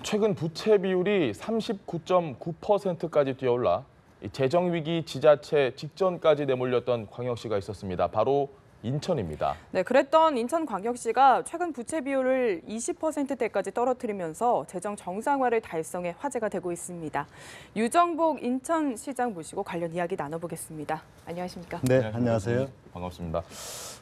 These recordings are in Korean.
최근 부채 비율이 39.9%까지 뛰어올라 재정위기 지자체 직전까지 내몰렸던 광역시가 있었습니다. 바로 인천입니다. 네, 그랬던 인천광역시가 최근 부채 비율을 20%대까지 떨어뜨리면서 재정 정상화를 달성해 화제가 되고 있습니다. 유정복 인천시장 모시고 관련 이야기 나눠보겠습니다. 안녕하십니까? 네, 안녕하세요. 반갑습니다.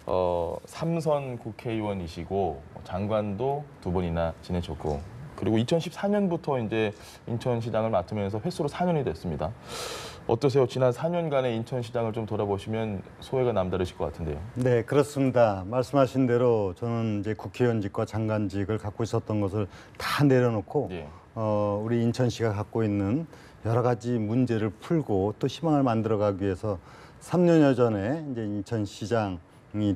3선 국회의원이시고 장관도 2번이나 지내셨고 그리고 2014년부터 이제 인천시장을 맡으면서 횟수로 4년이 됐습니다. 어떠세요? 지난 4년간의 인천시장을 좀 돌아보시면 소회가 남다르실 것 같은데요. 네, 그렇습니다. 말씀하신 대로 저는 이제 국회의원직과 장관직을 갖고 있었던 것을 다 내려놓고 예. 우리 인천시가 갖고 있는 여러 가지 문제를 풀고 또 희망을 만들어가기 위해서 3년여 전에 이제 인천시장이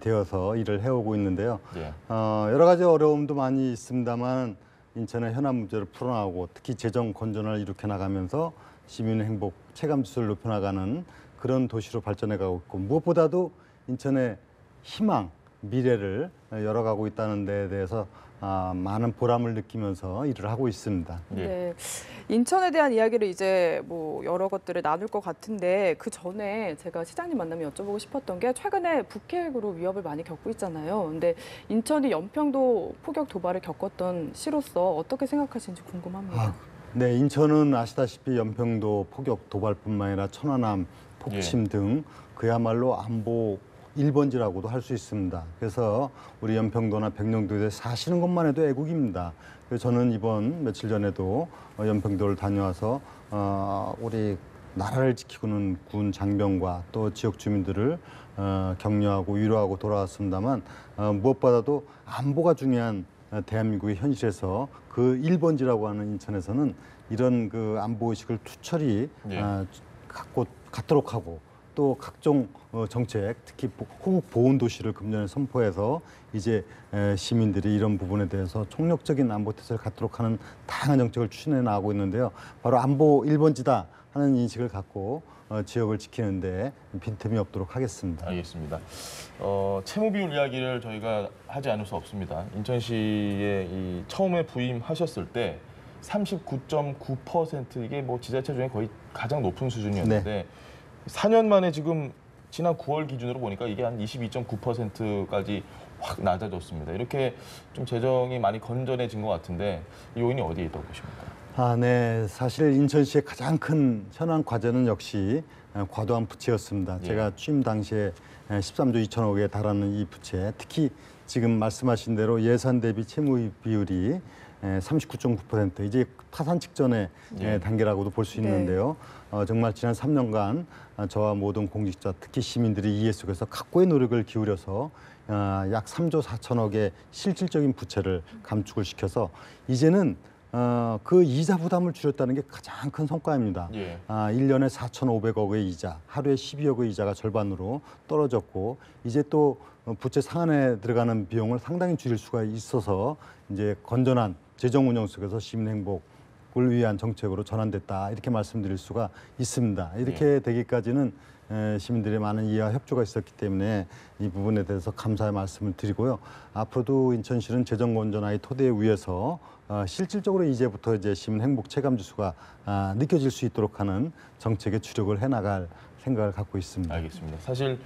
되어서 일을 해오고 있는데요. 예. 여러 가지 어려움도 많이 있습니다만 인천의 현안 문제를 풀어나가고 특히 재정 건전을 일으켜 나가면서 시민의 행복 체감 지수를 높여나가는 그런 도시로 발전해가고 있고 무엇보다도 인천의 희망, 미래를 열어가고 있다는 데에 대해서 많은 보람을 느끼면서 일을 하고 있습니다. 예. 네, 인천에 대한 이야기를 이제 뭐 여러 것들을 나눌 것 같은데 그 전에 제가 시장님 만나면 여쭤보고 싶었던 게 최근에 북핵으로 위협을 많이 겪고 있잖아요. 근데 인천이 연평도 포격 도발을 겪었던 시로서 어떻게 생각하시는지 궁금합니다. 네, 인천은 아시다시피 연평도 포격 도발뿐만 아니라 천안함 폭침 등 그야말로 안보 1번지라고도 할 수 있습니다. 그래서 우리 연평도나 백령도에 사시는 것만 해도 애국입니다. 그래서 저는 이번 며칠 전에도 연평도를 다녀와서 우리 나라를 지키고는 군 장병과 또 지역 주민들을 격려하고 위로하고 돌아왔습니다만 무엇보다도 안보가 중요한 대한민국의 현실에서 그 1번지라고 하는 인천에서는 이런 그 안보의식을 투철히 갖도록 하고 또 각종 정책, 특히 호국 보훈 도시를 금년에 선포해서 이제 시민들이 이런 부분에 대해서 총력적인 안보 태세를 갖도록 하는 다양한 정책을 추진해 나가고 있는데요. 바로 안보 1번지다 하는 인식을 갖고 지역을 지키는데 빈틈이 없도록 하겠습니다. 알겠습니다. 채무 비율 이야기를 저희가 하지 않을 수 없습니다. 인천시에 처음에 부임하셨을 때 39.9% 이게 뭐 지자체 중에 거의 가장 높은 수준이었는데 4년 만에 지금 지난 9월 기준으로 보니까 이게 한 22.9%까지 확 낮아졌습니다. 이렇게 좀 재정이 많이 건전해진 것 같은데 이 요인이 어디에 있다고 보십니까? 네. 사실 인천시의 가장 큰 현안 과제는 역시 과도한 부채였습니다. 제가 취임 당시에 13조 2천억에 달하는 이 부채, 특히 지금 말씀하신 대로 예산 대비 채무 비율이 39.9% 이제 파산 직전의 단계라고도 볼 수 있는데요. 정말 지난 3년간 저와 모든 공직자, 특히 시민들이 이해 속에서 각고의 노력을 기울여서 약 3조 4천억의 실질적인 부채를 감축을 시켜서 이제는 그 이자 부담을 줄였다는 게 가장 큰 성과입니다. 1년에 4,500억의 이자, 하루에 12억의 이자가 절반으로 떨어졌고 이제 또 부채 상환에 들어가는 비용을 상당히 줄일 수가 있어서 이제 건전한 재정 운영 속에서 시민 행복을 위한 정책으로 전환됐다 이렇게 말씀드릴 수가 있습니다. 이렇게 되기까지는 시민들의 많은 이해와 협조가 있었기 때문에 이 부분에 대해서 감사의 말씀을 드리고요. 앞으로도 인천시는 재정 건전화의 토대 위에서 실질적으로 이제부터 이제 시민 행복 체감 지수가 느껴질 수 있도록 하는 정책에 주력을 해나갈 생각을 갖고 있습니다. 알겠습니다. 사실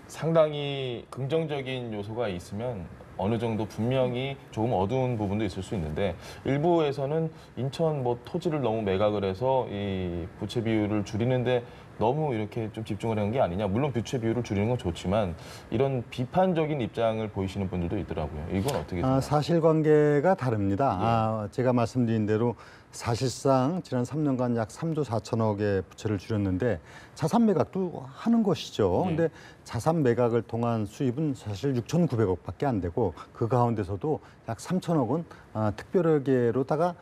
상당히 긍정적인 요소가 있으면 어느 정도 분명히 조금 어두운 부분도 있을 수 있는데 일부에서는 인천 뭐 토지를 너무 매각을 해서 이 부채 비율을 줄이는데 너무 이렇게 좀 집중을 한 게 아니냐. 물론 부채 비율을 줄이는 건 좋지만 이런 비판적인 입장을 보이시는 분들도 있더라고요. 이건 어떻게 생각하세요? 사실관계가 다릅니다. 제가 말씀드린 대로 사실상 지난 3년간 약 3조 4천억의 부채를 줄였는데 자산 매각도 하는 것이죠. 근데 자산 매각을 통한 수입은 사실 6,900억밖에 안 되고 그 가운데서도 약 3천억은 특별회계로다가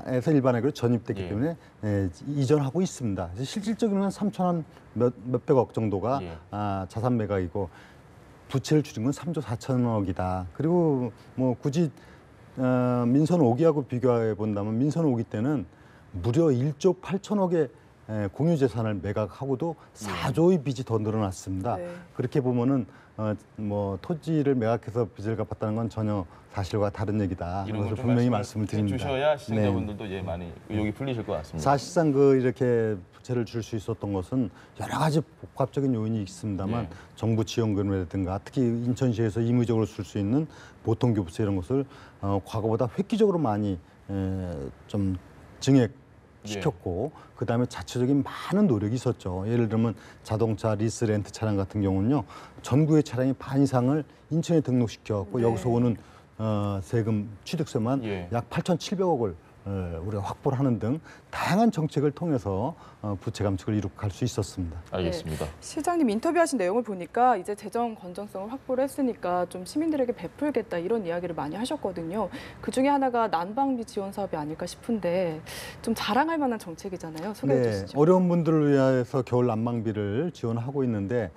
에서 일반회계로 전입됐기 때문에 이전하고 있습니다. 그래서 실질적으로는 3천 몇백억 정도가 자산 매각이고 부채를 줄인 건 3조 4천억이다. 그리고 뭐 굳이 민선 5기하고 비교해 본다면 민선 5기 때는 무려 1조 8천억의 공유재산을 매각하고도 4조의 빚이 더 늘어났습니다. 네. 그렇게 보면은 뭐 토지를 매각해서 빚을 갚았다는 건 전혀 사실과 다른 얘기다. 이런 그래서 걸좀 분명히 말씀을 말씀을 드립니다. 주셔야 시청자분들도 예, 많이 의혹이 풀리실 것 같습니다. 사실상 이렇게 부채를 줄 수 있었던 것은 여러 가지 복합적인 요인이 있습니다만 예. 정부 지원금이라든가 특히 인천시에서 임의적으로 쓸 수 있는 보통교부세 이런 것을 과거보다 획기적으로 많이 좀 증액시켰고 그다음에 자체적인 많은 노력이 있었죠. 예를 들면 자동차 리스 렌트 차량 같은 경우는요. 전국의 차량의 반 이상을 인천에 등록시켰고 네. 여기서 오는 세금 취득세만 예. 약 8,700억을 우리가 확보를 하는 등 다양한 정책을 통해서 부채 감축을 이룩할 수 있었습니다. 알겠습니다. 시장님 인터뷰하신 내용을 보니까 이제 재정 건전성을 확보를 했으니까 좀 시민들에게 베풀겠다 이런 이야기를 많이 하셨거든요. 그중에 하나가 난방비 지원 사업이 아닐까 싶은데 좀 자랑할 만한 정책이잖아요. 소개해 주시죠. 어려운 분들을 위해서 겨울 난방비를 지원하고 있는데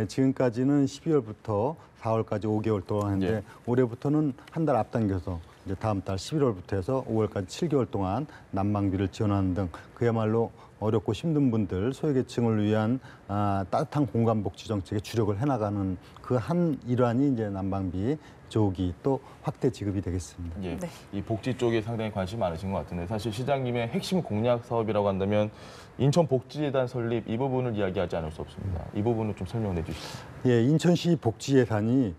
지금까지는 12월부터 4월까지 5개월 동안 했는데 예. 올해부터는 한 달 앞당겨서 이제 다음 달 11월부터 해서 5월까지 7개월 동안 난방비를 지원하는 등 그야말로 어렵고 힘든 분들 소외계층을 위한 따뜻한 공간복지 정책에 주력을 해나가는 그 한 일환이 이제 난방비 조기 또 확대 지급이 되겠습니다. 예, 네. 이 복지 쪽에 상당히 관심이 많으신 것 같은데 사실 시장님의 핵심 공약 사업이라고 한다면 인천 복지재단 설립 이 부분을 이야기하지 않을 수 없습니다. 이 부분을 좀 설명해 주시죠. 예, 인천시 복지 예산이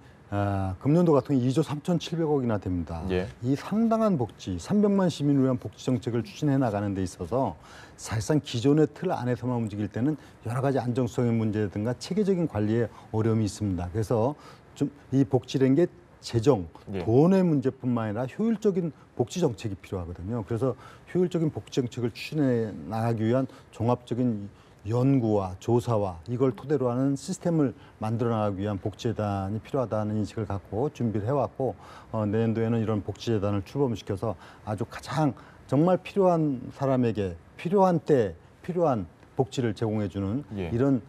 금년도 같은 경우 2조 3,700억이나 됩니다. 예. 이 상당한 복지, 300만 시민을 위한 복지 정책을 추진해 나가는 데 있어서 사실상 기존의 틀 안에서만 움직일 때는 여러 가지 안정성의 문제든가 체계적인 관리에 어려움이 있습니다. 그래서 좀 이 복지라는 게 재정, 예. 돈의 문제뿐만 아니라 효율적인 복지 정책이 필요하거든요. 그래서 효율적인 복지 정책을 추진해 나가기 위한 종합적인 연구와 조사와 이걸 토대로 하는 시스템을 만들어 나가기 위한 복지재단이 필요하다는 인식을 갖고 준비를 해왔고 내년도에는 이런 복지재단을 출범시켜서 아주 가장 정말 필요한 사람에게 필요한 때 필요한 복지를 제공해주는 예. 이런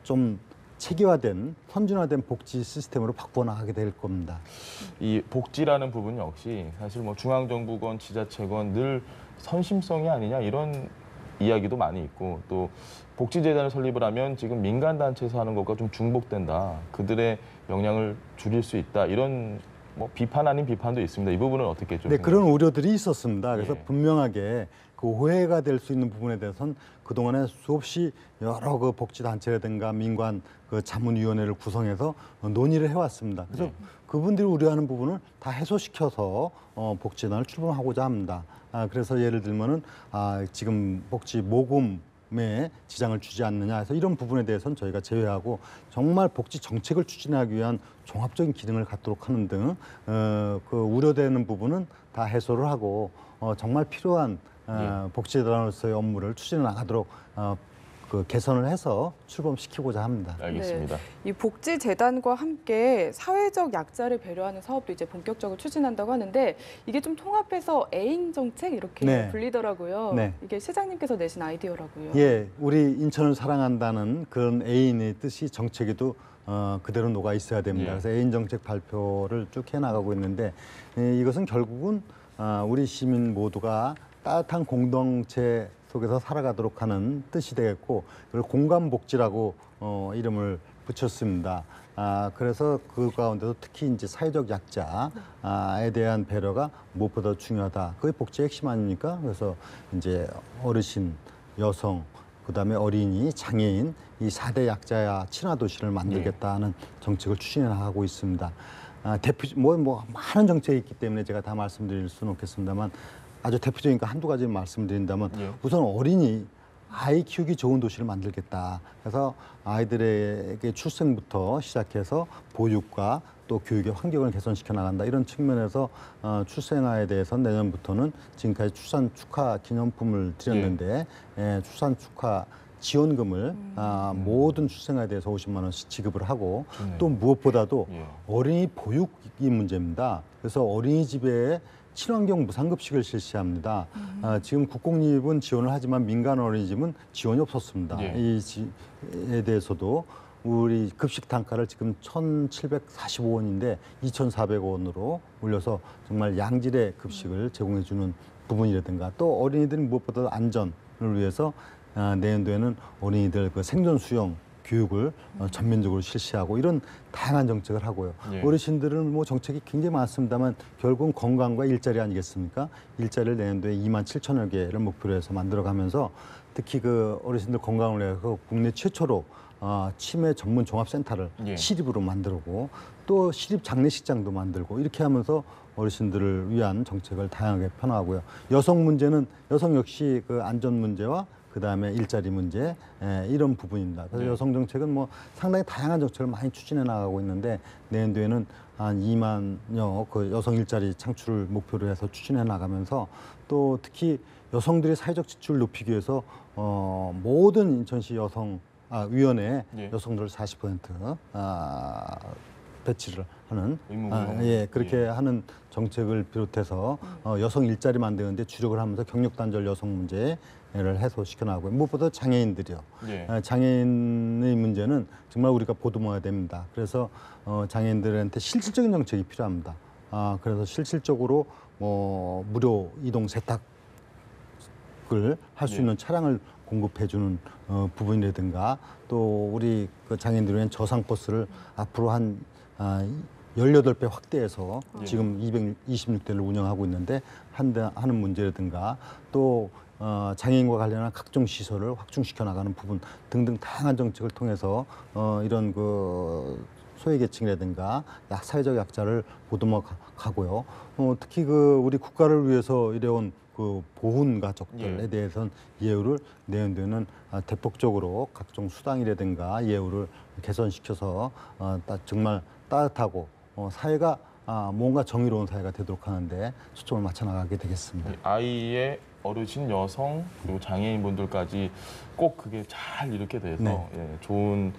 좀 체계화된 선진화된 복지 시스템으로 바꿔 나가게 될 겁니다. 이 복지라는 부분 역시 사실 뭐 중앙정부건 지자체건 늘 선심성이 아니냐 이런 이야기도 많이 있고 또 복지재단을 설립을 하면 지금 민간단체에서 하는 것과 좀 중복된다. 그들의 영향을 줄일 수 있다. 이런 뭐 비판 아닌 비판도 있습니다. 이 부분은 어떻게 좀 네, 그런 우려들이 있었습니다. 그래서 예. 분명하게 그 오해가 될 수 있는 부분에 대해서는 그동안에 수없이 여러 그 복지단체라든가 민관 그 자문위원회를 구성해서 논의를 해왔습니다. 그래서 예. 그분들이 우려하는 부분을 다 해소시켜서 복지단을 출범하고자 합니다. 그래서 예를 들면은 지금 복지 모금에 지장을 주지 않느냐 해서 이런 부분에 대해서는 저희가 제외하고 정말 복지 정책을 추진하기 위한 종합적인 기능을 갖도록 하는 등 그 우려되는 부분은 다 해소를 하고 정말 필요한 복지재단으로서의 업무를 추진해 나가도록 그 개선을 해서 출범시키고자 합니다. 알겠습니다. 이 복지재단과 함께 사회적 약자를 배려하는 사업도 이제 본격적으로 추진한다고 하는데 이게 좀 통합해서 애인 정책 이렇게 네. 불리더라고요. 네. 이게 시장님께서 내신 아이디어라고요. 예, 우리 인천을 사랑한다는 그런 애인의 뜻이 정책에도 그대로 녹아 있어야 됩니다. 예. 그래서 애인 정책 발표를 쭉 해나가고 있는데 이것은 결국은 우리 시민 모두가 따뜻한 공동체 속에서 살아가도록 하는 뜻이 되겠고 그걸 공감복지라고 이름을 붙였습니다. 그래서 그 가운데도 특히 이제 사회적 약자에 대한 배려가 무엇보다 중요하다. 그게 복지의 핵심 아닙니까? 그래서 이제 어르신, 여성, 그다음에 어린이, 장애인 이 4대 약자야 친화 도시를 만들겠다는 정책을 추진해 나가고 있습니다. 뭐 많은 정책이 있기 때문에 제가 다 말씀드릴 수는 없겠습니다만 아주 대표적인 거 한두 가지 말씀드린다면 예. 우선 어린이 아이 키우기 좋은 도시를 만들겠다. 그래서 아이들에게 출생부터 시작해서 보육과 또 교육의 환경을 개선시켜 나간다. 이런 측면에서 출생아에 대해서 내년부터는 지금까지 출산 축하 기념품을 드렸는데 출산 축하 지원금을 모든 출생아에 대해서 50만 원씩 지급을 하고 좋네요. 또 무엇보다도 예. 어린이 보육이 문제입니다. 그래서 어린이집에 친환경 무상급식을 실시합니다. 지금 국공립은 지원을 하지만 민간 어린이집은 지원이 없었습니다. 예. 이에 대해서도 우리 급식 단가를 지금 1,745원인데 2,400원으로 올려서 정말 양질의 급식을 제공해주는 부분이라든가 또 어린이들이 무엇보다 안전을 위해서 내년도에는 어린이들 그 생존 수영 교육을 전면적으로 실시하고 이런 다양한 정책을 하고요. 예. 어르신들은 뭐 정책이 굉장히 많습니다만 결국은 건강과 일자리 아니겠습니까? 일자리를 내년도에 2만 7천여 개를 목표로 해서 만들어가면서 특히 그 어르신들 건강을 위해서 국내 최초로 치매 전문 종합센터를 예. 시립으로 만들고 또 시립 장례식장도 만들고 이렇게 하면서 어르신들을 위한 정책을 다양하게 펴나가고요. 여성 문제는 여성 역시 그 안전 문제와 그다음에 일자리 문제 이런 부분입니다. 그래서 네. 여성 정책은 뭐 상당히 다양한 정책을 많이 추진해 나가고 있는데 내년도에는 한 2만여 그 여성 일자리 창출을 목표로 해서 추진해 나가면서 또 특히 여성들의 사회적 지출을 높이기 위해서 모든 인천시 여성 위원회에 예. 여성들 40% 배치를 하는 의무공동. 그렇게 예. 하는 정책을 비롯해서 여성 일자리 만드는데 주력을 하면서 경력 단절 여성 문제를 해소시켜 나가고 무엇보다 장애인들이요. 예. 장애인의 문제는 정말 우리가 보듬어야 됩니다. 그래서 장애인들한테 실질적인 정책이 필요합니다. 그래서 실질적으로 뭐 무료 이동 세탁을 할 수 예. 있는 차량을 공급해주는 부분이라든가 또 우리 그 장애인들을 위한 저상버스를 앞으로 한 18배 확대해서 예. 지금 226대를 운영하고 있는데 하는 문제라든가 또 장애인과 관련한 각종 시설을 확충시켜 나가는 부분 등등 다양한 정책을 통해서 이런 그 소외계층이라든가 사회적 약자를 보듬어 가고요. 특히 그 우리 국가를 위해서 이래온 그 보훈 가족들에 예. 대해서는 예우를 내년도에는 대폭적으로 각종 수당이라든가 예우를 개선시켜서 정말 따뜻하고 사회가 뭔가 정의로운 사회가 되도록 하는데 초점을 맞춰 나가게 되겠습니다. 아이의 어르신, 여성 그리고 장애인분들까지 꼭 그게 잘 이렇게 돼서 네. 예, 좋은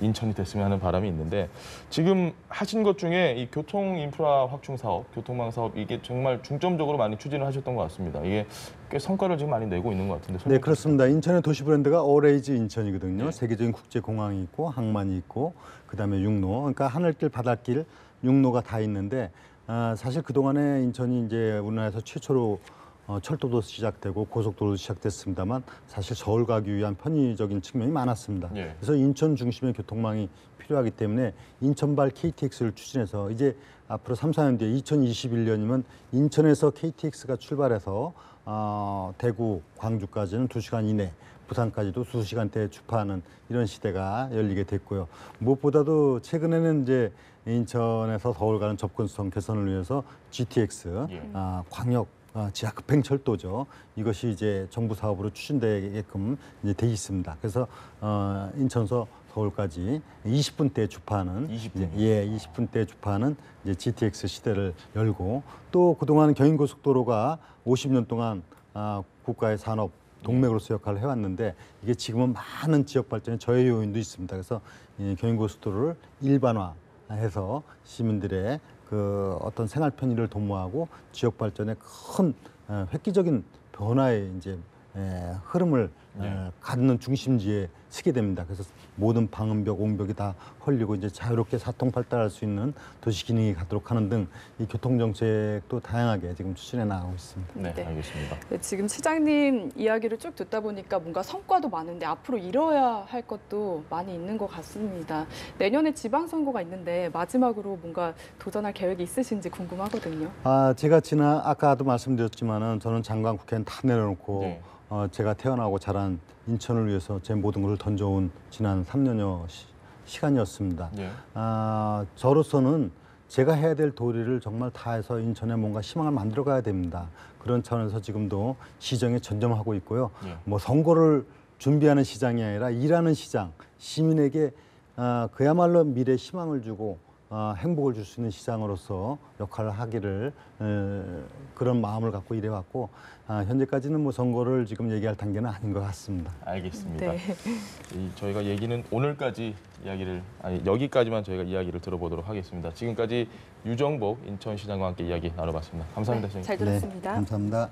인천이 됐으면 하는 바람이 있는데 지금 하신 것 중에 이 교통 인프라 확충 사업, 교통망 사업 이게 정말 중점적으로 많이 추진을 하셨던 것 같습니다. 이게 꽤 성과를 지금 많이 내고 있는 것 같은데. 네, 설명 좀 그렇습니다. 인천의 도시 브랜드가 어레이즈 인천이거든요. 네. 세계적인 국제 공항이 있고 항만이 있고 그다음에 육로, 그러니까 하늘길, 바닷길, 육로가 다 있는데 사실 그 동안에 인천이 이제 우리나라에서 최초로 철도도 시작되고 고속도로도 시작됐습니다만 사실 서울 가기 위한 편의적인 측면이 많았습니다. 예. 그래서 인천 중심의 교통망이 필요하기 때문에 인천발 KTX를 추진해서 이제 앞으로 3, 4년 뒤에 2021년이면 인천에서 KTX가 출발해서 대구, 광주까지는 2시간 이내, 부산까지도 2시간대에 주파하는 이런 시대가 열리게 됐고요. 무엇보다도 최근에는 이제 인천에서 서울 가는 접근성 개선을 위해서 GTX, 예. 광역 지하 급행철도죠. 이것이 이제 정부 사업으로 추진되게끔 이제 돼 있습니다. 그래서 인천서 서울까지 20분대에 주파하는 20분. 20분대에 주파하는 이제 GTX 시대를 열고 또 그동안 경인고속도로가 50년 동안 국가의 산업 동맥으로서 역할을 해왔는데 이게 지금은 많은 지역 발전의 저해 요인도 있습니다. 그래서 이 경인고속도로를 일반화해서 시민들의 그 어떤 생활 편의를 도모하고 지역 발전에 큰 획기적인 변화의 이제 흐름을 갖는 중심지에 서게 됩니다. 그래서 모든 방음벽, 옹벽이 다 헐리고 이제 자유롭게 사통팔달할 수 있는 도시 기능이 가도록 하는 등 이 교통 정책도 다양하게 지금 추진해 나가고 있습니다. 네, 네. 알겠습니다. 네, 지금 시장님 이야기를 쭉 듣다 보니까 뭔가 성과도 많은데 앞으로 이뤄야 할 것도 많이 있는 것 같습니다. 내년에 지방선거가 있는데 마지막으로 뭔가 도전할 계획이 있으신지 궁금하거든요. 제가 아까도 말씀드렸지만은 저는 장관 국회의원 다 내려놓고 네. 제가 태어나고 자란 인천을 위해서 제 모든 것을 던져온 지난 3년여 시간이었습니다. 예. 저로서는 제가 해야 될 도리를 정말 다해서 인천에 뭔가 희망을 만들어가야 됩니다. 그런 차원에서 지금도 시정에 전념하고 있고요. 예. 뭐 선거를 준비하는 시장이 아니라 일하는 시장, 시민에게 그야말로 미래 희망을 주고 행복을 줄 수 있는 시장으로서 역할을 하기를 그런 마음을 갖고 일해왔고 현재까지는 뭐 선거를 지금 얘기할 단계는 아닌 것 같습니다. 알겠습니다. 네. 저희가 얘기는 오늘까지 여기까지만 저희가 이야기를 들어보도록 하겠습니다. 지금까지 유정복 인천시장과 함께 이야기 나눠봤습니다. 감사합니다. 네, 선생님. 잘 들었습니다. 네, 감사합니다.